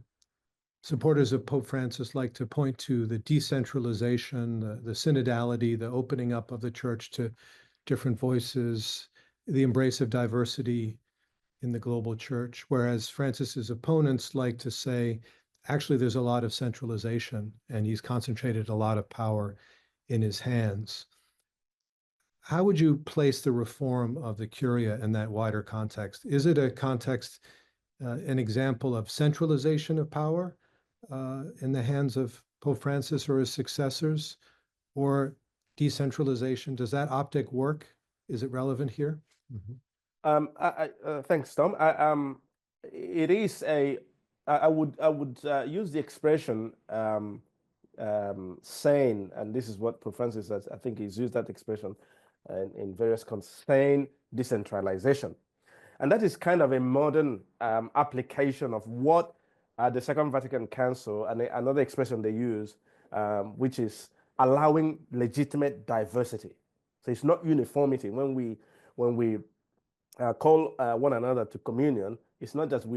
supporters of Pope Francis like to point to the decentralization, the synodality, the opening up of the church to different voices, the embrace of diversity in the global church, whereas Francis's opponents like to say, actually, there's a lot of centralization, and he's concentrated a lot of power in his hands. How would you place the reform of the Curia in that wider context? Is it a context, an example of centralization of power in the hands of Pope Francis or his successors, or decentralization? Does that optic work? Is it relevant here? Thanks, Tom. It is a. I would use the expression sane, and this is what Pope Francis has. I think he's used that expression in various sane decentralization, and that is kind of a modern application of what the Second Vatican Council and another expression they use, which is allowing legitimate diversity. So it's not uniformity when we call one another to communion. It's not just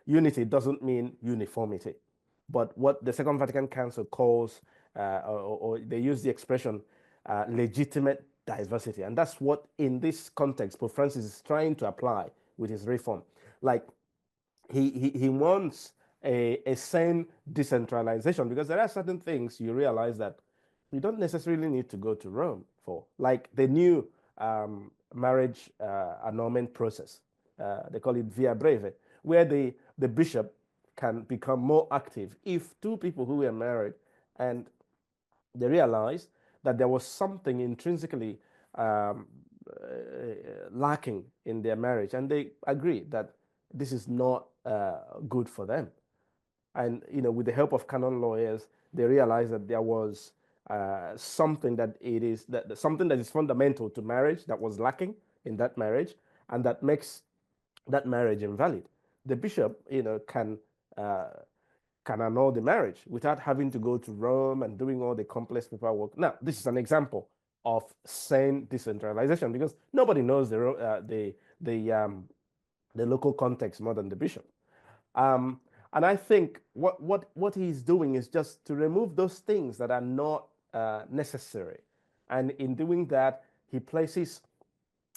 unity doesn't mean uniformity, but what the Second Vatican Council calls, or they use the expression legitimate diversity. And that's what, in this context, Pope Francis is trying to apply with his reform. Like, he wants a sane decentralization, because there are certain things you realize that you don't necessarily need to go to Rome for, like the new marriage annulment process. They call it Via Breve, where the bishop can become more active if two people who were married and they realized that there was something intrinsically lacking in their marriage, and they agreed that this is not good for them. And with the help of canon lawyers, they realized that there was something that something that is fundamental to marriage that was lacking in that marriage, and that makes that marriage invalid. The bishop, can annul the marriage without having to go to Rome and doing all the complex paperwork. Now, this is an example of sane decentralization, because nobody knows the local context more than the bishop. And I think what he's doing is just to remove those things that are not necessary. And in doing that, he places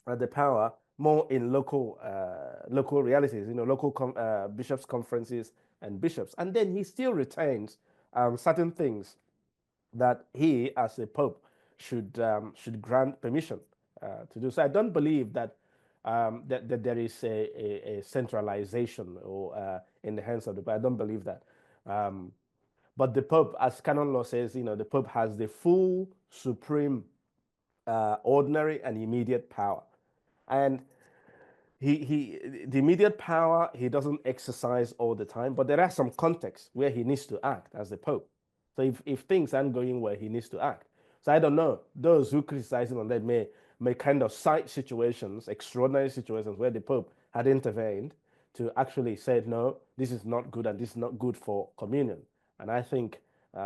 the power more in local realities, local bishops' conferences and bishops. And then he still retains certain things that he, as a pope, should grant permission to do. So I don't believe that that there is a centralization or in the hands of the pope. I don't believe that. But the Pope, as canon law says, the Pope has the full, supreme, ordinary, and immediate power. And the immediate power he doesn't exercise all the time, but there are some contexts where he needs to act as the Pope. So if things aren't going well, he needs to act. So I don't know. Those who criticize him on that may kind of cite situations, extraordinary situations, where the Pope had intervened to actually say, no, this is not good and this is not good for communion. And I think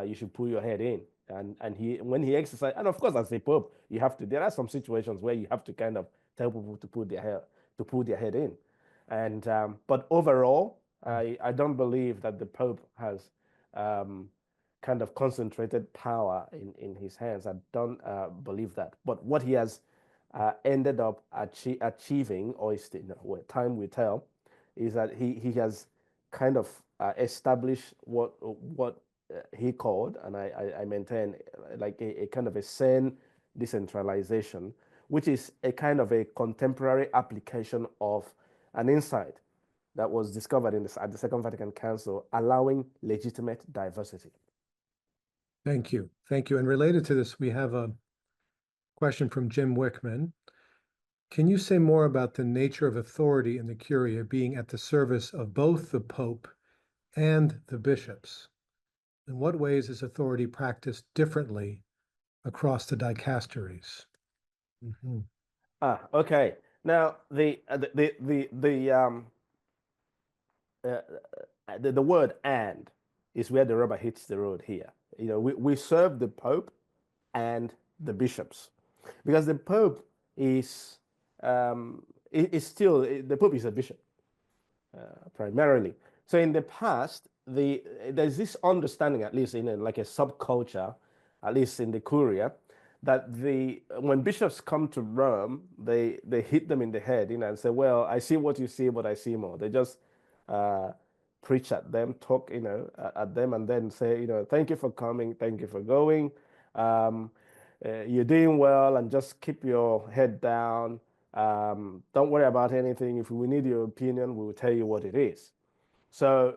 you should pull your head in. And when he exercised, and of course, as a Pope, you have to. There are some situations where you have to kind of tell people to put their head in. And but overall, I don't believe that the Pope has kind of concentrated power in his hands. I don't believe that. But what he has ended up achieving, or is time will tell, is that he has kind of established what he called, and I maintain, like a kind of a sane decentralization, which is a kind of a contemporary application of an insight that was discovered at the Second Vatican Council, allowing legitimate diversity. Thank you. Thank you. And related to this, we have a question from Jim Wickman. Can you say more about the nature of authority in the Curia being at the service of both the Pope and the bishops? In what ways is authority practiced differently across the dicasteries? Mm-hmm. Okay. Now the word "and" is where the rubber hits the road here. You know, we serve the Pope and the bishops, because the Pope is still, the Pope is a bishop primarily. So in the past, there's this understanding, at least in like a subculture, at least in the Curia, that when bishops come to Rome, they hit them in the head, you know, and say, "Well, I see what you see, but I see more." They just preach at them, talk, you know, at them, and then say, you know, "Thank you for coming, thank you for going. You're doing well, and just keep your head down. Don't worry about anything. If we need your opinion, we will tell you what it is." So,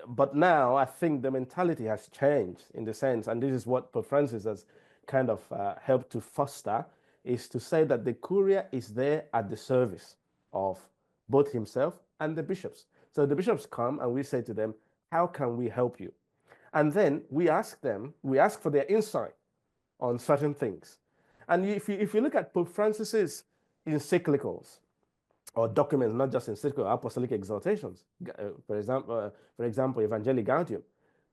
but now I think the mentality has changed in the sense, and this is what Pope Francis has kind of helped to foster, is to say that the Curia is there at the service of both himself and the bishops. So the bishops come and we say to them, "How can we help you?" And then we ask for their insight on certain things. And if you look at Pope Francis's encyclicals or documents, not just encyclical apostolic exhortations, for example, Evangelii Gaudium,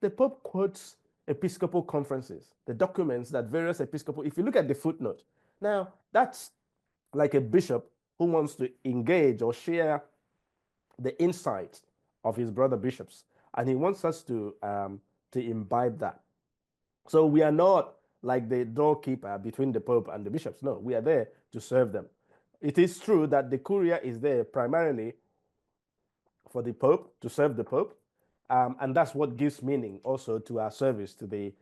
the Pope quotes episcopal conferences, the documents that various episcopal, if you look at the footnote, now that's like a bishop who wants to engage or share the insights of his brother bishops, and he wants us to imbibe that. So we are not like the doorkeeper between the Pope and the bishops. No, we are there to serve them. It is true that the Curia is there primarily for the Pope, to serve the Pope, and that's what gives meaning also to our service to the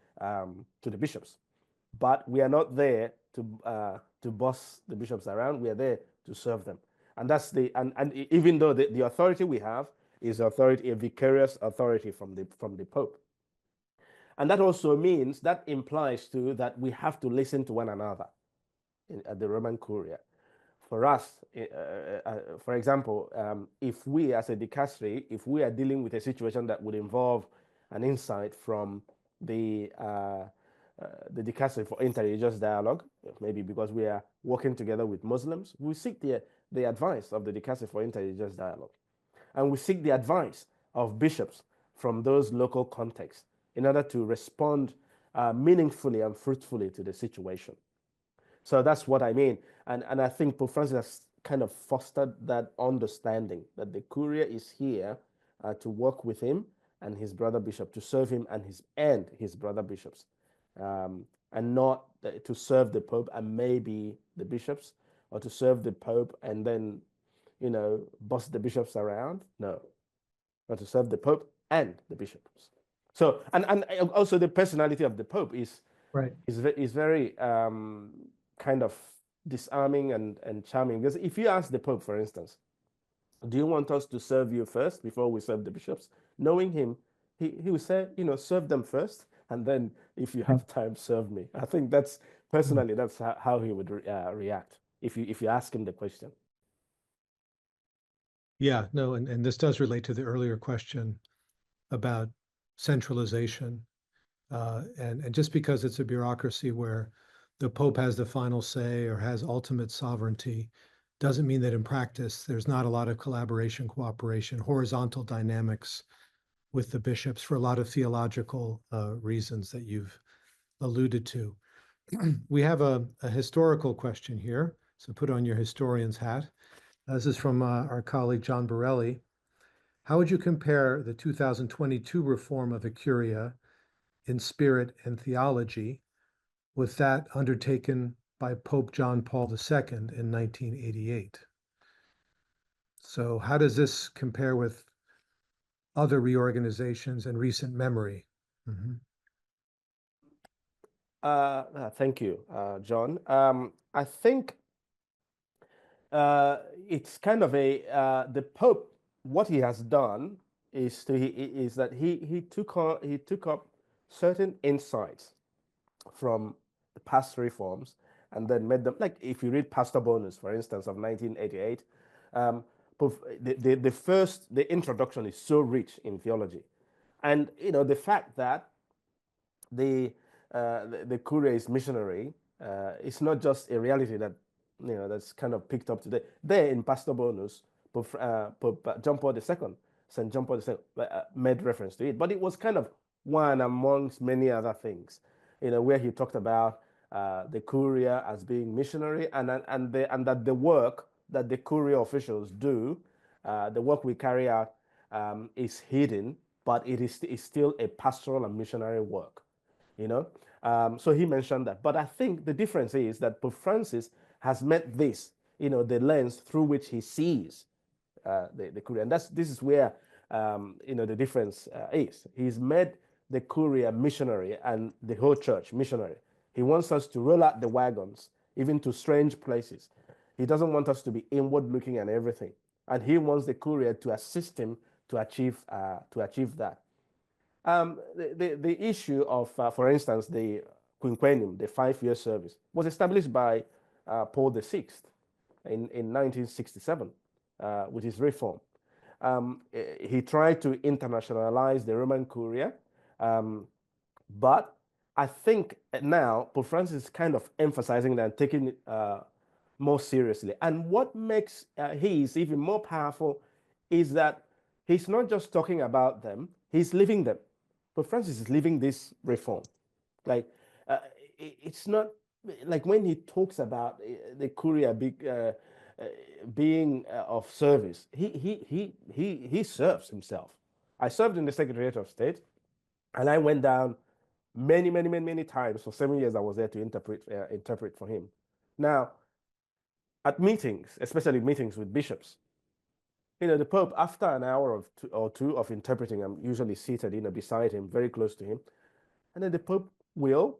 bishops. But we are not there to boss the bishops around. We are there to serve them, and that's and even though the authority we have is authority, a vicarious authority from the Pope. And that also means, that implies too, that we have to listen to one another at the Roman Curia. For us, for example, if we as a dicastery, if we are dealing with a situation that would involve an insight from the dicastery for interreligious dialogue, maybe because we are working together with Muslims, we seek the advice of the dicastery for interreligious dialogue. And we seek the advice of bishops from those local contexts in order to respond meaningfully and fruitfully to the situation. So that's what I mean. And I think Pope Francis has kind of fostered that understanding that the Curia is here to work with him and his brother bishop, to serve him and his brother bishops, and not to serve the Pope and maybe the bishops, or to serve the Pope and then, you know, boss the bishops around. No, but to serve the Pope and the bishops. So, and also the personality of the Pope is Right. is very kind of disarming and charming. Because if you ask the Pope, for instance, "Do you want us to serve you first before we serve the bishops?" Knowing him, he would say, you know, serve them first, and then if you have time, serve me. I think that's personally, that's how he would react if you ask him the question. Yeah, no, and this does relate to the earlier question about centralization. And just because it's a bureaucracy where the Pope has the final say or has ultimate sovereignty, doesn't mean that in practice there's not a lot of collaboration, cooperation, horizontal dynamics with the bishops for a lot of theological reasons that you've alluded to. We have a historical question here, so put on your historian's hat. This is from our colleague John Borelli. How would you compare the 2022 reform of the Curia in spirit and theology with that undertaken by Pope John Paul II in 1988? So how does this compare with other reorganizations in recent memory? Mm-hmm. Thank you, John. I think it's kind of the Pope. What he has done is that he took up certain insights from the past reforms and then made them, like if you read Pastor Bonus, for instance, of 1988, the introduction is so rich in theology, and you know the fact that the Curia is missionary, it's not just a reality that, that's kind of picked up today. There in Pastor Bonus, Pope John Paul II St. John Paul II made reference to it, but it was kind of one amongst many other things, where he talked about the courier as being missionary, and that the work that the courier officials do, the work we carry out, is hidden, but it is still a pastoral and missionary work, So he mentioned that. But I think the difference is that Pope Francis has met this, the lens through which he sees the courier. And this is where, the difference is. He's made the courier missionary and the whole church missionary. He wants us to roll out the wagons, even to strange places. He doesn't want us to be inward looking and everything. And he wants the courier to assist him to achieve that. The issue of, for instance, the quinquennium, the 5-year service, was established by Paul VI in 1967 with his reform. He tried to internationalize the Roman Curia, but I think now Pope Francis is kind of emphasizing that and taking it more seriously. And what makes his even more powerful is that he's not just talking about them, he's living them. Pope Francis is living this reform. Like, it's not like when he talks about the Curia being of service, he serves himself. I served in the Secretariat of State, and I went down many times. For 7 years I was there to interpret for him. Now, at meetings, especially meetings with bishops, the Pope, after an hour or two of interpreting, I'm usually seated, beside him, very close to him, and then the Pope will,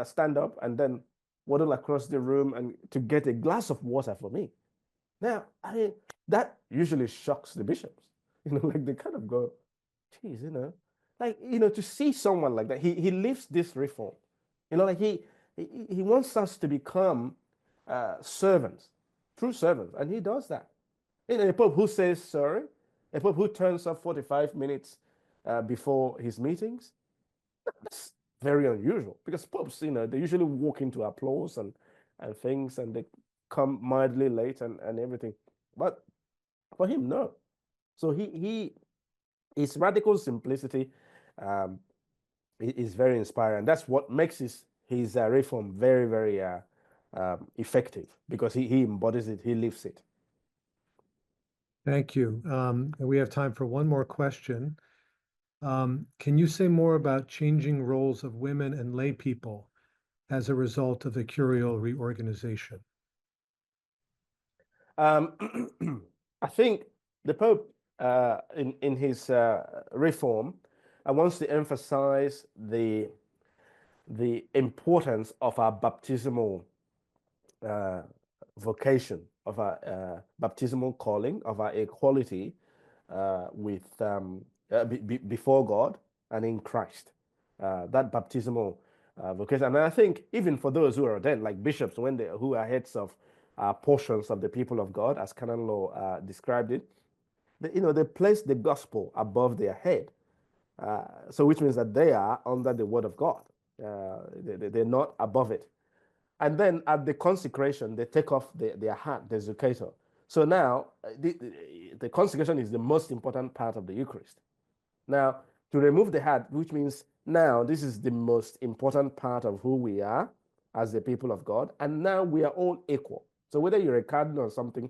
stand up and then waddle across the room and to get a glass of water for me. Now, I mean, that usually shocks the bishops. Like they kind of go, geez, to see someone like that. He lives this reform. Like he wants us to become servants, true servants, and he does that. A Pope who says sorry, a Pope who turns up 45 minutes before his meetings, that's very unusual, because popes, they usually walk into applause and things, and they come mildly late and everything. But for him, no. So his radical simplicity is very inspiring. That's what makes his reform very, very effective, because he embodies it, he lives it. Thank you. We have time for one more question. Can you say more about changing roles of women and lay people as a result of the curial reorganization? I think the Pope, in his reform, wants to emphasize the importance of our baptismal vocation, of our baptismal calling, of our equality with before God and in Christ. That baptismal vocation. And I think even for those who are ordained, like bishops, who are heads of portions of the people of God, as canon law described it, they place the gospel above their head. So which means that they are under the word of God. They're not above it. And then at the consecration, they take off their hat, the zuccator. So now the consecration is the most important part of the Eucharist. Now, to remove the hat, which means now this is the most important part of who we are as the people of God, and now we are all equal. So whether you're a cardinal or something,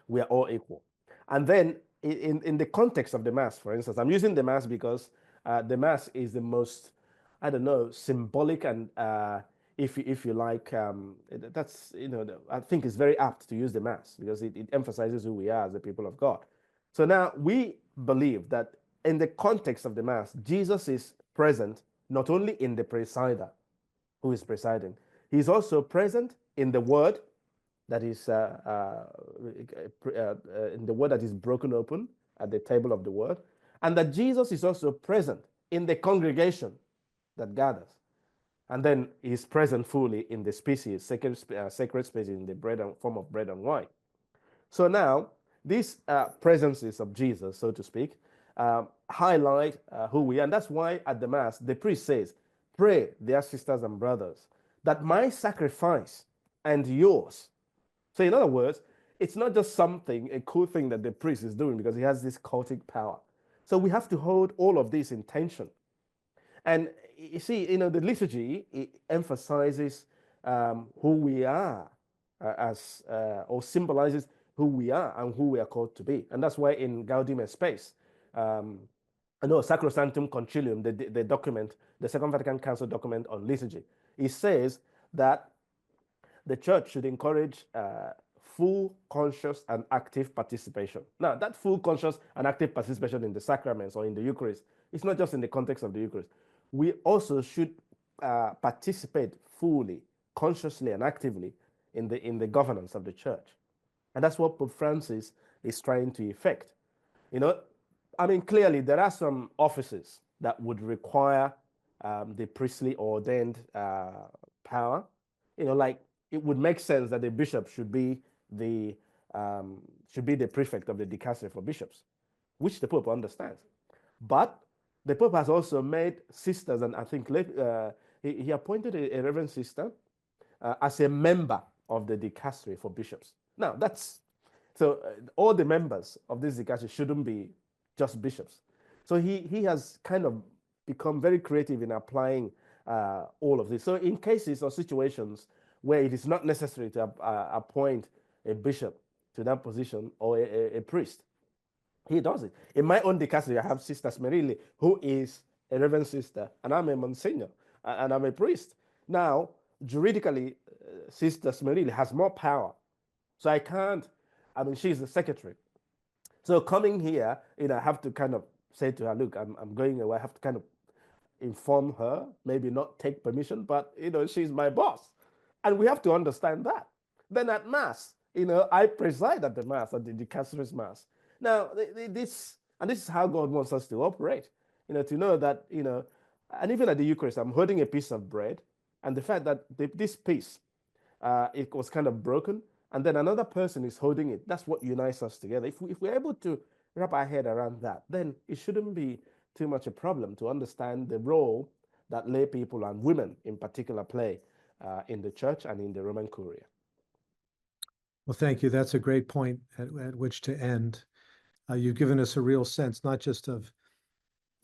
we are all equal. And then in the context of the Mass, for instance, I'm using the Mass because the Mass is the most, symbolic and if you like, that's, I think it's very apt to use the Mass because it emphasizes who we are as the people of God. So now we believe that in the context of the Mass, Jesus is present not only in the presider who is presiding, he's also present in the word that is in the word that is broken open at the table of the word, and that Jesus is also present in the congregation that gathers. And then he's present fully in the species, sacred species, in the form of bread and wine. So now, these presences of Jesus, so to speak, highlight who we are. And that's why at the Mass, the priest says, "Pray, dear sisters and brothers, that my sacrifice and yours." So in other words, it's not just something, a cool thing that the priest is doing because he has this cultic power. So we have to hold all of this in tension. And you see, the liturgy, it emphasizes who we are or symbolizes who we are and who we are called to be. And that's why in Gaudium et Spes, I know Sacrosanctum Concilium, the document, the Second Vatican Council document on liturgy, it says that the church should encourage full, conscious, and active participation. Now, that full, conscious, and active participation in the sacraments or in the Eucharist, it's not just in the context of the Eucharist. We also should participate fully, consciously, and actively in the governance of the church. And that's what Pope Francis is trying to effect. I mean, clearly, there are some offices that would require the priestly ordained power. Like it would make sense that the bishop should be the prefect of the dicastery for bishops, which the Pope understands. But the Pope has also made sisters, and I think he appointed a Reverend Sister as a member of the dicastery for bishops. Now, all the members of this dicastery shouldn't be just bishops. So he has kind of become very creative in applying all of this. So in cases or situations where it is not necessary to appoint a bishop to that position or a priest, he does it. In my own dicastery, I have Sister Smerili, who is a Reverend Sister, and I'm a Monsignor, and I'm a priest. Now, juridically, Sister Smerili has more power. So she's the secretary. So coming here, I have to kind of say to her, look, I'm going away. I have to kind of inform her, maybe not take permission, but, she's my boss. And we have to understand that. Then at Mass, I preside at the Mass, at the dicastery's Mass. Now, this is how God wants us to operate, to know that, and even at the Eucharist, I'm holding a piece of bread, and the fact that this piece, it was kind of broken, and then another person is holding it. That's what unites us together. If we're able to wrap our head around that, then it shouldn't be too much a problem to understand the role that lay people and women in particular play in the church and in the Roman Curia. Well, thank you. That's a great point at which to end. You've given us a real sense, not just of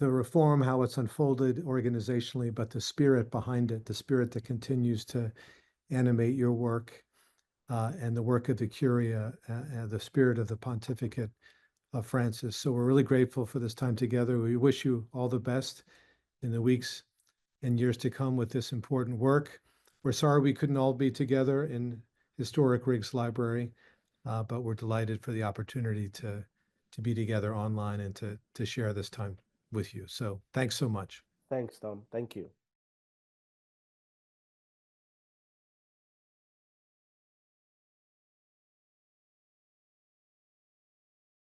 the reform, how it's unfolded organizationally, but the spirit behind it, the spirit that continues to animate your work and the work of the Curia, and the spirit of the pontificate of Francis. So we're really grateful for this time together. We wish you all the best in the weeks and years to come with this important work. We're sorry we couldn't all be together in historic Riggs Library, but we're delighted for the opportunity to be together online and to share this time with you. So thanks so much. Thanks, Tom. Thank you.